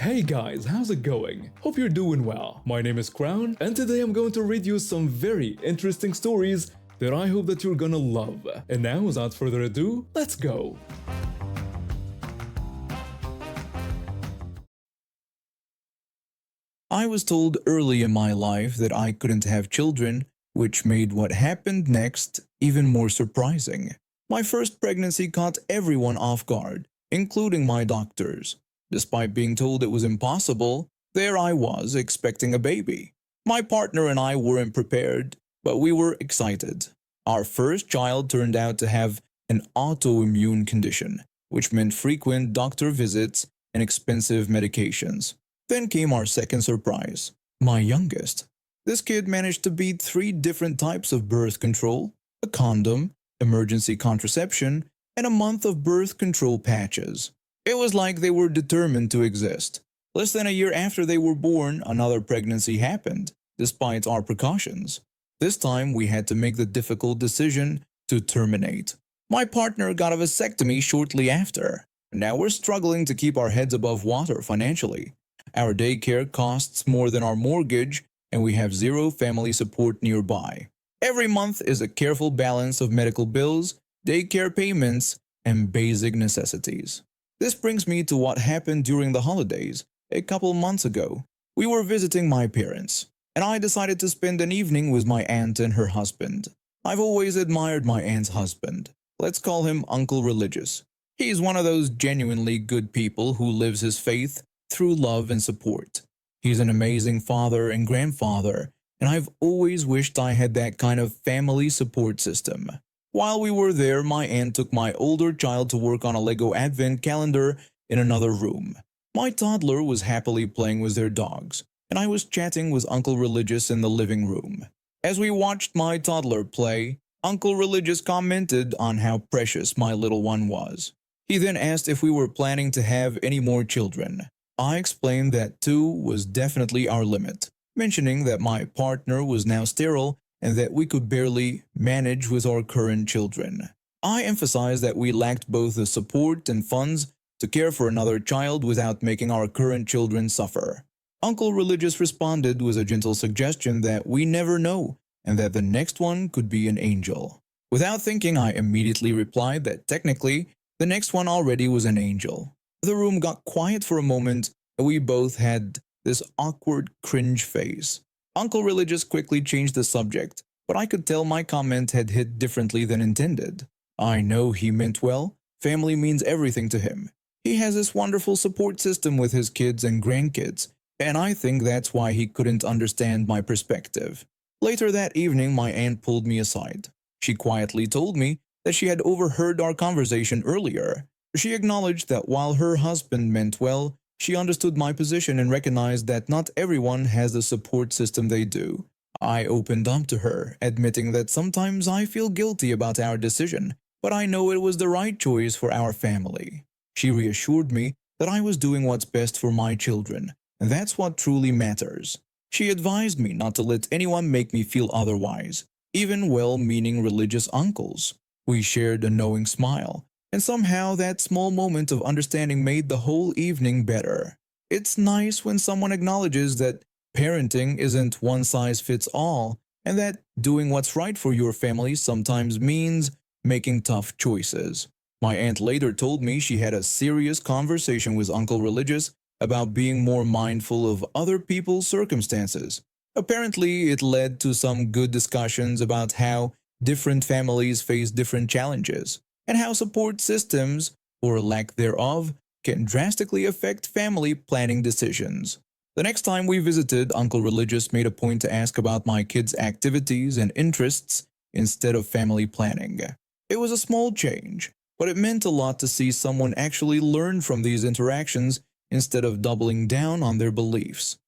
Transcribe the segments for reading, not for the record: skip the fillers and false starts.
Hey guys, how's it going? Hope you're doing well. My name is Crown, and today I'm going to read you some very interesting stories that I hope that you're gonna love. And now, without further ado, let's go! I was told early in my life that I couldn't have children, which made what happened next even more surprising. My first pregnancy caught everyone off guard, including my doctors. Despite being told it was impossible, there I was expecting a baby. My partner and I weren't prepared, but we were excited. Our first child turned out to have an autoimmune condition, which meant frequent doctor visits and expensive medications. Then came our second surprise, my youngest. This kid managed to beat 3 different types of birth control, a condom, emergency contraception, and a month of birth control patches. It was like they were determined to exist. Less than a year after they were born, another pregnancy happened, despite our precautions. This time, we had to make the difficult decision to terminate. My partner got a vasectomy shortly after. Now we're struggling to keep our heads above water financially. Our daycare costs more than our mortgage, and we have 0 family support nearby. Every month is a careful balance of medical bills, daycare payments, and basic necessities. This brings me to what happened during the holidays. A couple months ago, we were visiting my parents, and I decided to spend an evening with my aunt and her husband. I've always admired my aunt's husband. Let's call him Uncle Religious. He's one of those genuinely good people who lives his faith through love and support. He's an amazing father and grandfather, and I've always wished I had that kind of family support system. While we were there, my aunt took my older child to work on a Lego advent calendar in another room. My toddler was happily playing with their dogs, and I was chatting with Uncle Religious in the living room. As we watched my toddler play, Uncle Religious commented on how precious my little one was. He then asked if we were planning to have any more children. I explained that 2 was definitely our limit, mentioning that my partner was now sterile and that we could barely manage with our current children. I emphasized that we lacked both the support and funds to care for another child without making our current children suffer. Uncle Religious responded with a gentle suggestion that we never know and that the next one could be an angel. Without thinking, I immediately replied that technically, the next one already was an angel. The room got quiet for a moment, and we both had this awkward cringe face. Uncle Religious quickly changed the subject, but I could tell my comment had hit differently than intended. I know he meant well. Family means everything to him. He has this wonderful support system with his kids and grandkids, and I think that's why he couldn't understand my perspective. Later that evening, my aunt pulled me aside. She quietly told me that she had overheard our conversation earlier. She acknowledged that while her husband meant well, she understood my position and recognized that not everyone has the support system they do. I opened up to her, admitting that sometimes I feel guilty about our decision, but I know it was the right choice for our family. She reassured me that I was doing what's best for my children, and that's what truly matters. She advised me not to let anyone make me feel otherwise, even well-meaning religious uncles. We shared a knowing smile, and somehow that small moment of understanding made the whole evening better. It's nice when someone acknowledges that parenting isn't one size fits all, and that doing what's right for your family sometimes means making tough choices. My aunt later told me she had a serious conversation with Uncle Religious about being more mindful of other people's circumstances. Apparently, it led to some good discussions about how different families face different challenges, and how support systems, or lack thereof, can drastically affect family planning decisions. The next time we visited, Uncle Religious made a point to ask about my kids' activities and interests instead of family planning. It was a small change, but it meant a lot to see someone actually learn from these interactions instead of doubling down on their beliefs.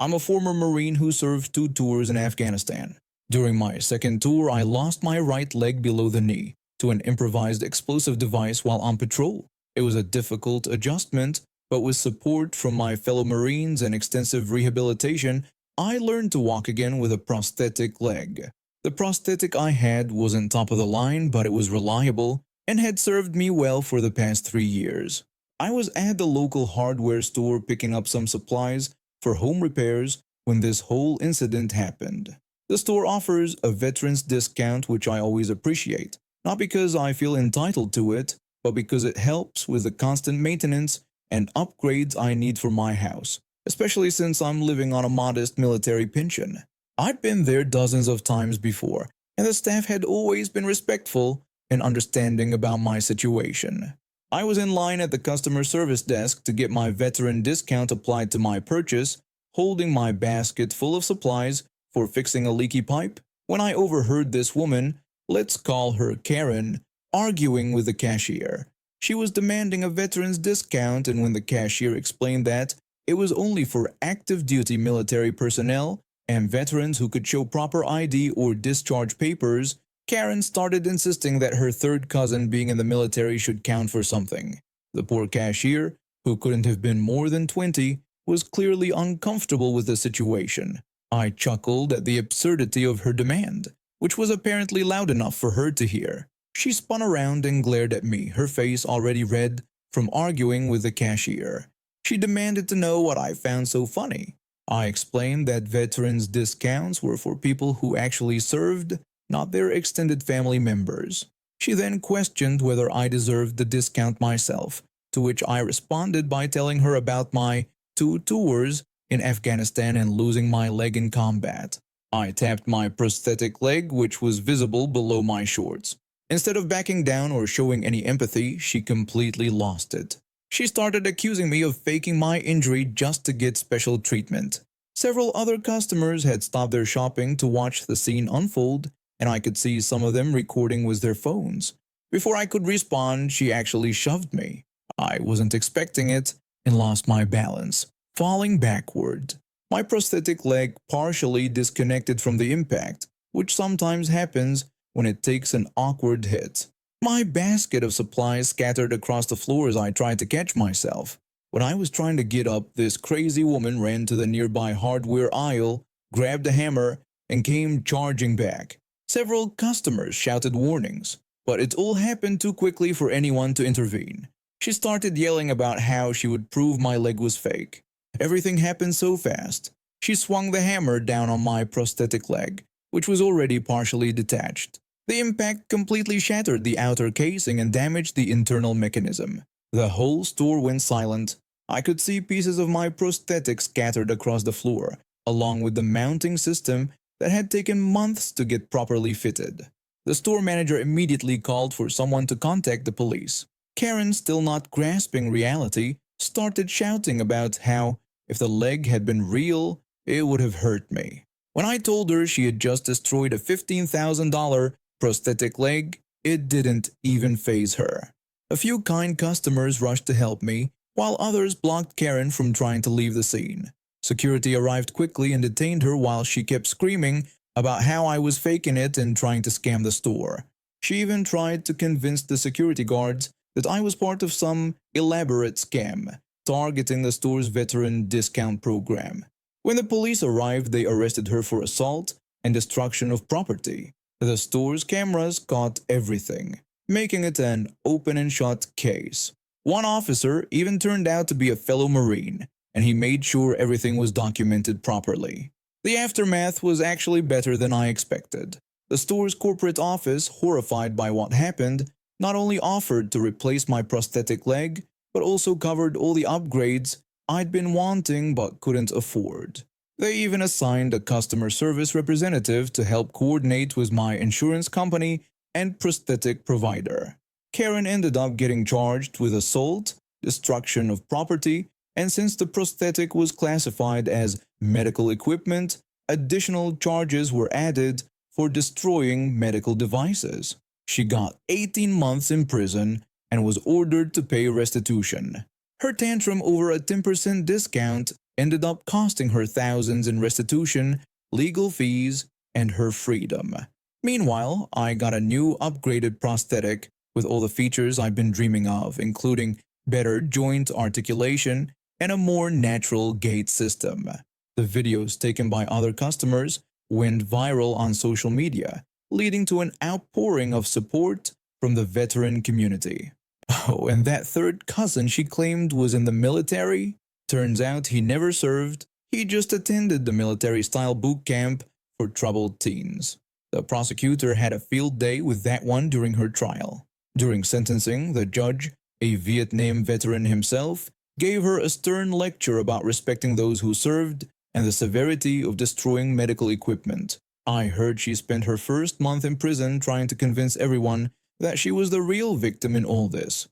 I'm a former Marine who served 2 tours in Afghanistan. During my second tour, I lost my right leg below the knee to an improvised explosive device while on patrol. It was a difficult adjustment, but with support from my fellow Marines and extensive rehabilitation, I learned to walk again with a prosthetic leg. The prosthetic I had wasn't top of the line, but it was reliable and had served me well for the past 3 years. I was at the local hardware store picking up some supplies for home repairs when this whole incident happened. The store offers a veteran's discount, which I always appreciate, not because I feel entitled to it, but because it helps with the constant maintenance and upgrades I need for my house, especially since I'm living on a modest military pension. I'd been there dozens of times before, and the staff had always been respectful and understanding about my situation. I was in line at the customer service desk to get my veteran discount applied to my purchase, holding my basket full of supplies for fixing a leaky pipe, when I overheard this woman, let's call her Karen, arguing with the cashier. She was demanding a veteran's discount, and when the cashier explained that it was only for active duty military personnel and veterans who could show proper ID or discharge papers, Karen started insisting that her third cousin being in the military should count for something. The poor cashier, who couldn't have been more than 20, was clearly uncomfortable with the situation. I chuckled at the absurdity of her demand, which was apparently loud enough for her to hear. She spun around and glared at me, her face already red from arguing with the cashier. She demanded to know what I found so funny. I explained that veterans' discounts were for people who actually served, not their extended family members. She then questioned whether I deserved the discount myself, to which I responded by telling her about my 2 tours in Afghanistan and losing my leg in combat. I tapped my prosthetic leg, which was visible below my shorts. Instead of backing down or showing any empathy, she completely lost it. She started accusing me of faking my injury just to get special treatment. Several other customers had stopped their shopping to watch the scene unfold, and I could see some of them recording with their phones. Before I could respond, she actually shoved me. I wasn't expecting it and lost my balance, falling backward. My prosthetic leg partially disconnected from the impact, which sometimes happens when it takes an awkward hit. My basket of supplies scattered across the floor as I tried to catch myself. When I was trying to get up, this crazy woman ran to the nearby hardware aisle, grabbed a hammer, and came charging back. Several customers shouted warnings, but it all happened too quickly for anyone to intervene. She started yelling about how she would prove my leg was fake. Everything happened so fast. She swung the hammer down on my prosthetic leg, which was already partially detached. The impact completely shattered the outer casing and damaged the internal mechanism. The whole store went silent. I could see pieces of my prosthetic scattered across the floor, along with the mounting system that had taken months to get properly fitted. The store manager immediately called for someone to contact the police. Karen, still not grasping reality, started shouting about how, if the leg had been real, it would have hurt me. When I told her she had just destroyed a $15,000 prosthetic leg, it didn't even faze her. A few kind customers rushed to help me, while others blocked Karen from trying to leave the scene. Security arrived quickly and detained her while she kept screaming about how I was faking it and trying to scam the store. She even tried to convince the security guards that I was part of some elaborate scam, targeting the store's veteran discount program. When the police arrived, they arrested her for assault and destruction of property. The store's cameras caught everything, making it an open and shut case. One officer even turned out to be a fellow Marine, and he made sure everything was documented properly. The aftermath was actually better than I expected. The store's corporate office, horrified by what happened, not only offered to replace my prosthetic leg, but also covered all the upgrades I'd been wanting but couldn't afford. They even assigned a customer service representative to help coordinate with my insurance company and prosthetic provider. Karen ended up getting charged with assault, destruction of property, and since the prosthetic was classified as medical equipment, additional charges were added for destroying medical devices. She got 18 months in prison and was ordered to pay restitution. Her tantrum over a 10% discount ended up costing her thousands in restitution, legal fees, and her freedom. Meanwhile, I got a new upgraded prosthetic with all the features I've been dreaming of, including better joint articulation and a more natural gait system. The videos taken by other customers went viral on social media, leading to an outpouring of support from the veteran community. Oh, and that third cousin she claimed was in the military? Turns out he never served. He just attended the military-style boot camp for troubled teens. The prosecutor had a field day with that one during her trial. During sentencing, the judge, a Vietnam veteran himself, gave her a stern lecture about respecting those who served and the severity of destroying medical equipment. I heard she spent her first month in prison trying to convince everyone that she was the real victim in all this.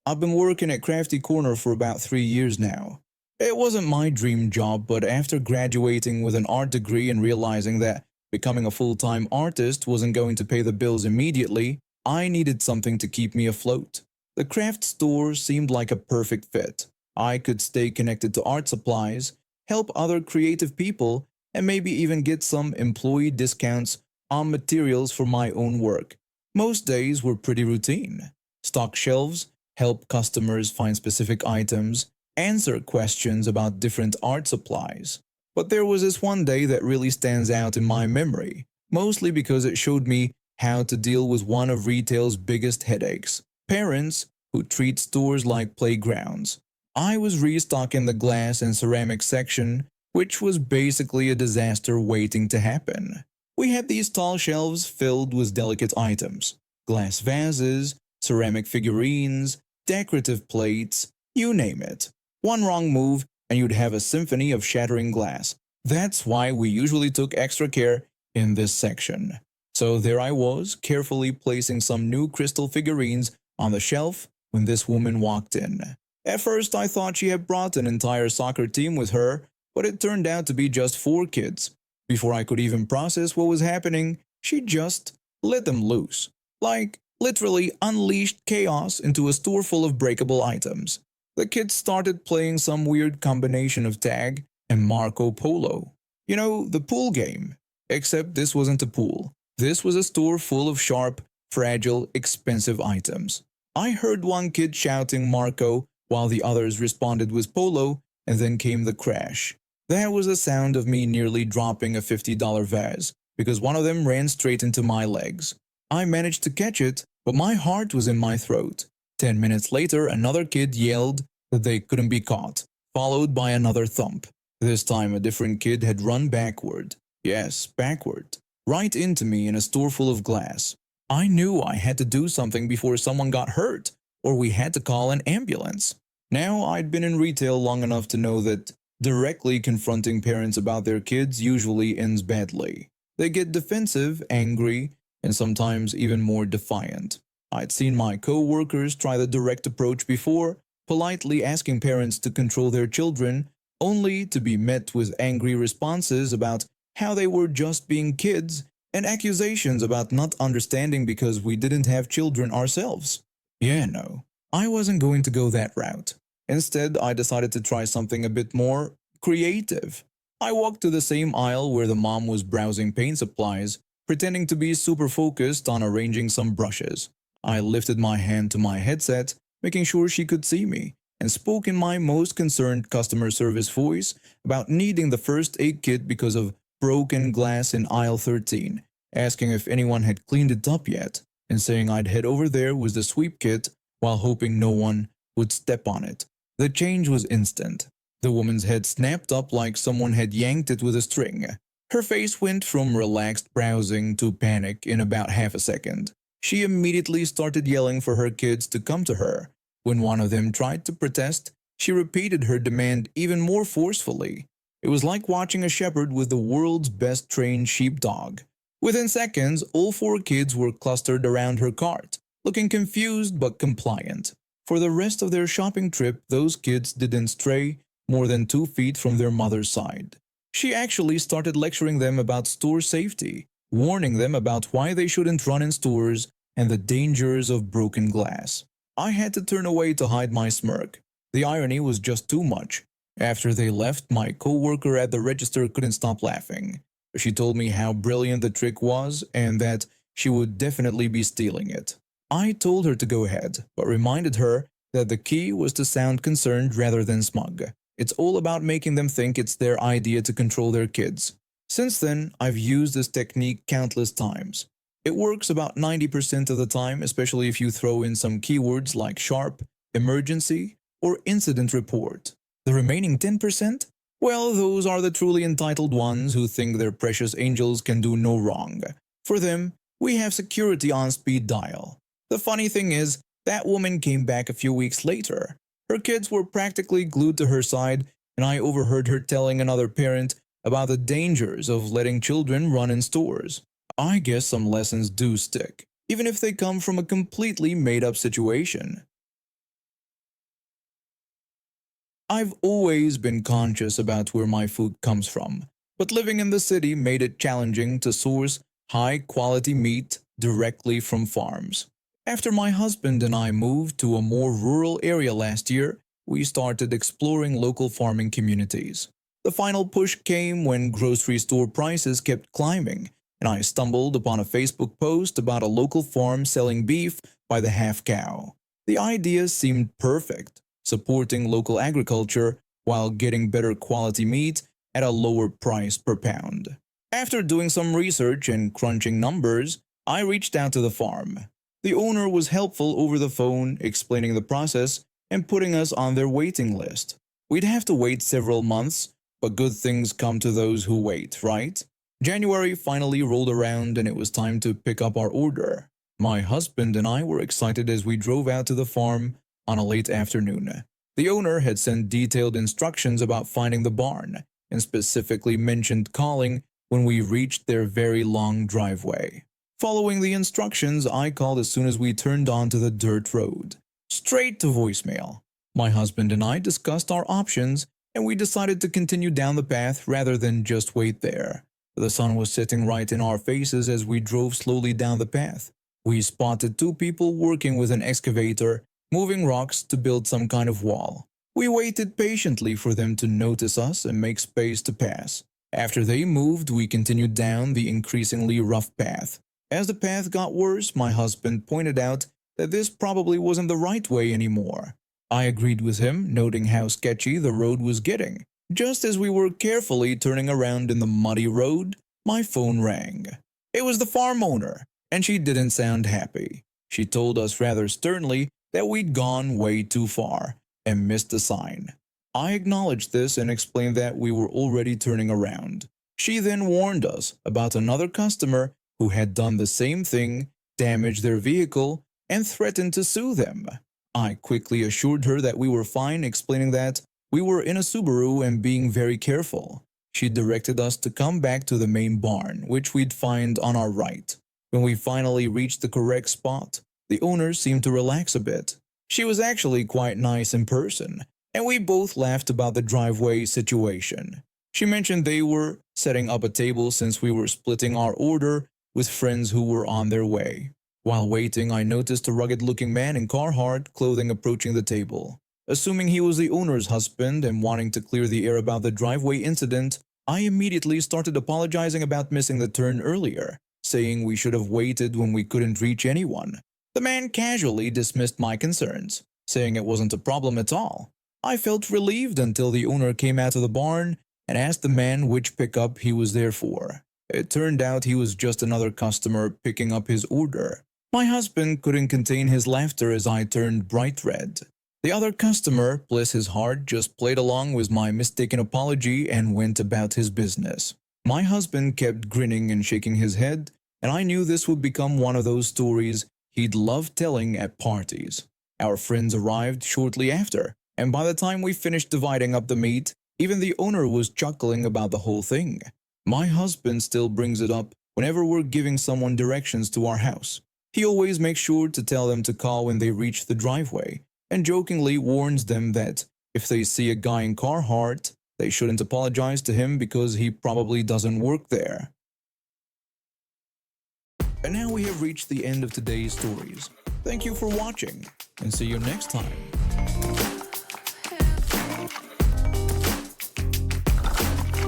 I've been working at Crafty Corner for about 3 years now. It wasn't my dream job, but after graduating with an art degree and realizing that becoming a full-time artist wasn't going to pay the bills immediately, I needed something to keep me afloat. The craft store seemed like a perfect fit. I could stay connected to art supplies, help other creative people, and maybe even get some employee discounts on materials for my own work. Most days were pretty routine. Stock shelves, help customers find specific items, answer questions about different art supplies. But there was this one day that really stands out in my memory, mostly because it showed me how to deal with one of retail's biggest headaches: parents who treat stores like playgrounds. I was restocking the glass and ceramic section, which was basically a disaster waiting to happen. We had these tall shelves filled with delicate items: glass vases, ceramic figurines, decorative plates, you name it. One wrong move and you'd have a symphony of shattering glass. That's why we usually took extra care in this section. So there I was, carefully placing some new crystal figurines on the shelf when this woman walked in. At first I thought she had brought an entire soccer team with her, but it turned out to be just 4 kids. Before I could even process what was happening, she just let them loose. Like, literally unleashed chaos into a store full of breakable items. The kids started playing some weird combination of tag and Marco Polo. You know, the pool game. Except this wasn't a pool. This was a store full of sharp, fragile, expensive items. I heard one kid shouting Marco while the others responded with Polo, and then came the crash. That was the sound of me nearly dropping a $50 vase, because one of them ran straight into my legs. I managed to catch it, but my heart was in my throat. 10 minutes later, another kid yelled that they couldn't be caught, followed by another thump. This time a different kid had run backward. Yes, backward. Right into me in a store full of glass. I knew I had to do something before someone got hurt, or we had to call an ambulance. Now I'd been in retail long enough to know that directly confronting parents about their kids usually ends badly. They get defensive, angry, and sometimes even more defiant. I'd seen my co-workers try the direct approach before, politely asking parents to control their children, only to be met with angry responses about how they were just being kids and accusations about not understanding because we didn't have children ourselves. Yeah, no, I wasn't going to go that route. Instead, I decided to try something a bit more creative. I walked to the same aisle where the mom was browsing paint supplies, pretending to be super focused on arranging some brushes. I lifted my hand to my headset, making sure she could see me, and spoke in my most concerned customer service voice about needing the first aid kit because of broken glass in aisle 13, asking if anyone had cleaned it up yet, and saying I'd head over there with the sweep kit while hoping no one would step on it. The change was instant. The woman's head snapped up like someone had yanked it with a string. Her face went from relaxed browsing to panic in about half a second. She immediately started yelling for her kids to come to her. When one of them tried to protest, she repeated her demand even more forcefully. It was like watching a shepherd with the world's best trained sheepdog. Within seconds, all 4 kids were clustered around her cart, looking confused but compliant. For the rest of their shopping trip, those kids didn't stray more than 2 feet from their mother's side. She actually started lecturing them about store safety, warning them about why they shouldn't run in stores and the dangers of broken glass. I had to turn away to hide my smirk. The irony was just too much. After they left, my co-worker at the register couldn't stop laughing. She told me how brilliant the trick was and that she would definitely be stealing it. I told her to go ahead, but reminded her that the key was to sound concerned rather than smug. It's all about making them think it's their idea to control their kids. Since then, I've used this technique countless times. It works about 90% of the time, especially if you throw in some keywords like sharp, emergency, or incident report. The remaining 10%? Well, those are the truly entitled ones who think their precious angels can do no wrong. For them, we have security on speed dial. The funny thing is, that woman came back a few weeks later. Her kids were practically glued to her side, and I overheard her telling another parent about the dangers of letting children run in stores. I guess some lessons do stick, even if they come from a completely made-up situation. I've always been conscious about where my food comes from, but living in the city made it challenging to source high-quality meat directly from farms. After my husband and I moved to a more rural area last year, we started exploring local farming communities. The final push came when grocery store prices kept climbing, and I stumbled upon a Facebook post about a local farm selling beef by the half cow. The idea seemed perfect, supporting local agriculture while getting better quality meat at a lower price per pound. After doing some research and crunching numbers, I reached out to the farm. The owner was helpful over the phone, explaining the process and putting us on their waiting list. We'd have to wait several months, but good things come to those who wait, right? January finally rolled around and it was time to pick up our order. My husband and I were excited as we drove out to the farm on a late afternoon. The owner had sent detailed instructions about finding the barn and specifically mentioned calling when we reached their very long driveway. Following the instructions, I called as soon as we turned onto the dirt road. Straight to voicemail. My husband and I discussed our options and we decided to continue down the path rather than just wait there. The sun was setting right in our faces as we drove slowly down the path. We spotted two people working with an excavator, moving rocks to build some kind of wall. We waited patiently for them to notice us and make space to pass. After they moved, we continued down the increasingly rough path. As the path got worse, my husband pointed out that this probably wasn't the right way anymore. I agreed with him, noting how sketchy the road was getting. Just as we were carefully turning around in the muddy road, my phone rang. It was the farm owner, and she didn't sound happy. She told us rather sternly that we'd gone way too far and missed the sign. I acknowledged this and explained that we were already turning around. She then warned us about another customer who had done the same thing, damaged their vehicle, and threatened to sue them. I quickly assured her that we were fine, explaining that we were in a Subaru and being very careful. She directed us to come back to the main barn, which we'd find on our right. When we finally reached the correct spot, the owner seemed to relax a bit. She was actually quite nice in person, and we both laughed about the driveway situation. She mentioned they were setting up a table since we were splitting our order with friends who were on their way. While waiting, I noticed a rugged-looking man in Carhartt clothing approaching the table. Assuming he was the owner's husband and wanting to clear the air about the driveway incident, I immediately started apologizing about missing the turn earlier, saying we should have waited when we couldn't reach anyone. The man casually dismissed my concerns, saying it wasn't a problem at all. I felt relieved until the owner came out of the barn and asked the man which pickup he was there for. It turned out he was just another customer picking up his order. My husband couldn't contain his laughter as I turned bright red. The other customer, bless his heart, just played along with my mistaken apology and went about his business. My husband kept grinning and shaking his head, and I knew this would become one of those stories he'd love telling at parties. Our friends arrived shortly after, and by the time we finished dividing up the meat, even the owner was chuckling about the whole thing. My husband still brings it up whenever we're giving someone directions to our house. He always makes sure to tell them to call when they reach the driveway, and jokingly warns them that if they see a guy in Carhartt, they shouldn't apologize to him because he probably doesn't work there. And now we have reached the end of today's stories. Thank you for watching, and see you next time.